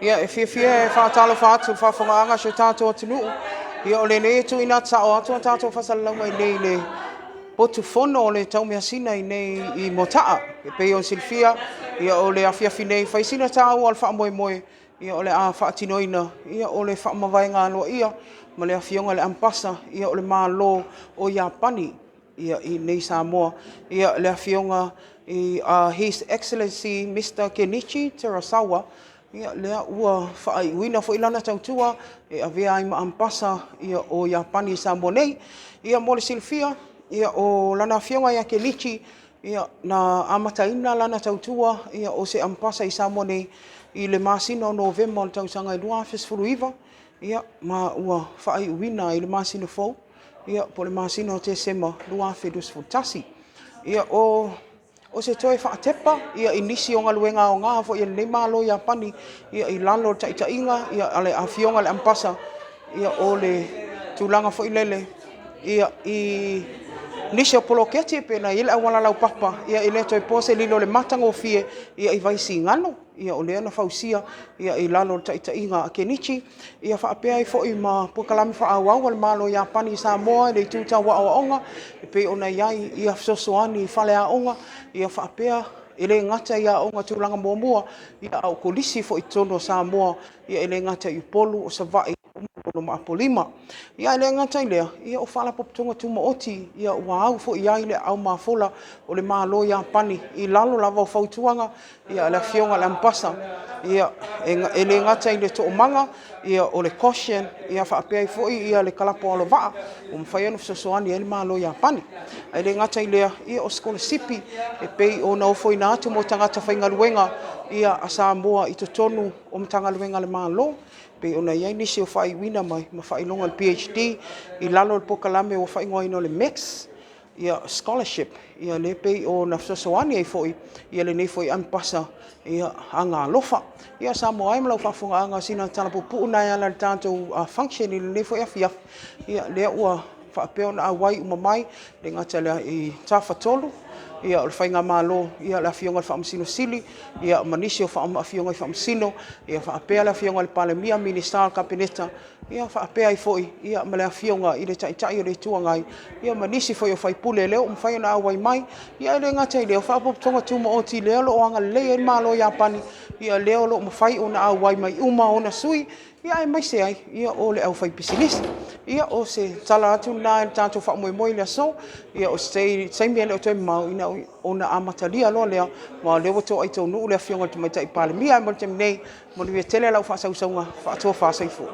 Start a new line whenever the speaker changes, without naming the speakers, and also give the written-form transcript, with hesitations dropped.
Ia e fia whaatalo whaatu whawhungaanga so tātou atunu. Ia o le ne tu ina tao atu a tātou whasalalanga i nei le potu fono o le Taumeasina i nei i motaa. E pei on silfia, ia o le awhiawhi nei whaisina tāu al wha moe moe. Ia o le a whaatinoina, ia o le Faamavaega aloa ia, ma le awhionga le Amapasa, ia o le mālo o Iapani, ia i nei Samoa. Ia le awhionga i His Excellency Mr. Kenichi Terasawa, ia lea ua whaaiuina fo ilana tautua e avea ai ma Amapasa ia o Iapani Samoa nei. Ia mo le silfia, ia o lana whionga ia Kenichi, ia na amataina lana tautua ia o se Amapasa i Samoa nei i le masina o November o le tausanga i lua fesfuluiva. Ia ma ua whaaiuina i le masina fou, ia po le masina o te sema lua fedus futasi. Ia o se toe whaatepa, ia i nisi o ngaluenga o ngā fo ia nei malo Iapani, ia i lalo taitainga, ia ale a whionga le Amapasa, ia o le tūlanga fo i lele, ia i nisi o poloketi pe na ile awala lau papa, ia i le toi pose lilo le matango fie, ia i vaisi ngano, ia o leana fausia, ia i lalo taitainga a Kenichi, ia whaapea i fo i ma pukalami wha awau le malo Iapani Samoa, le tūta wa onga, pe ona iai ia sosoani i whale a onga, ia whaapea ele ngata ia onga tūlanga mua, ia au kolisi fo i tono Samoa, ia ele ngata i polu o savai, no maapolima. Ia ele ngata i lea, ia o whala popotonga tuma oti, ia ua au fo ia ile au maafola o le malo Iapani, i lalo lava o fautuanga, ia le whionga le Amapasa, ia ele ngata i le toomanga, ia o le caution, ia whaapea i fo ia le kalapo alo vaa, o mwhaiano fisosoani ele malo Iapani. Ele ngata i lea, ia o scholarship, e pei o na ofo ina atu mo tangata whaingaluenga, ia a Samoa i totonu o mtangaluenga le malo, pe ona iai nisi o whaiwina mai, ma whailonga le PhD, i lalo le pokalame o whaingoina le MEX, ia scholarship, ia le pei o na fisosoani ai foi, ia le nei foi Amapasa, ia anga lofa. Ia Samoa ai malau whafunga anga sina tala pupu na ia la tātou function, i le nei foi afiaf, ia lea ua whaapeo na awai umamai, le ngata lea i tawhatolu, ia o le whainga malo, ia le awhionga le whaamasino sili, ia manisi o awhionga i whaamasino, ia whaapea le awhionga le palemia, minister kabineta, ia whaapea i foi, ia ma le awhionga i le taitai o le tuangai, ia manisi foi o whaipule leo, mwhai na awai mai, ia le ngata i leo, whaapotonga tuma o ti leo lo anga lea i malo Iapani, ia leo lo mwhai o na awai mai uma o na sui, ia e mai se ai, ia o le au whai pisinisi. Ia o se tala atu na tātou wha moe moe lea so, ia o se mea leo toi mau ina o na amatalia loa lea, ma leo to ai tau nuu lea whionga tu mai tai pale. Mia e mo te mnei, mo ni tele lau wha sausaunga, wha atua wha saifu.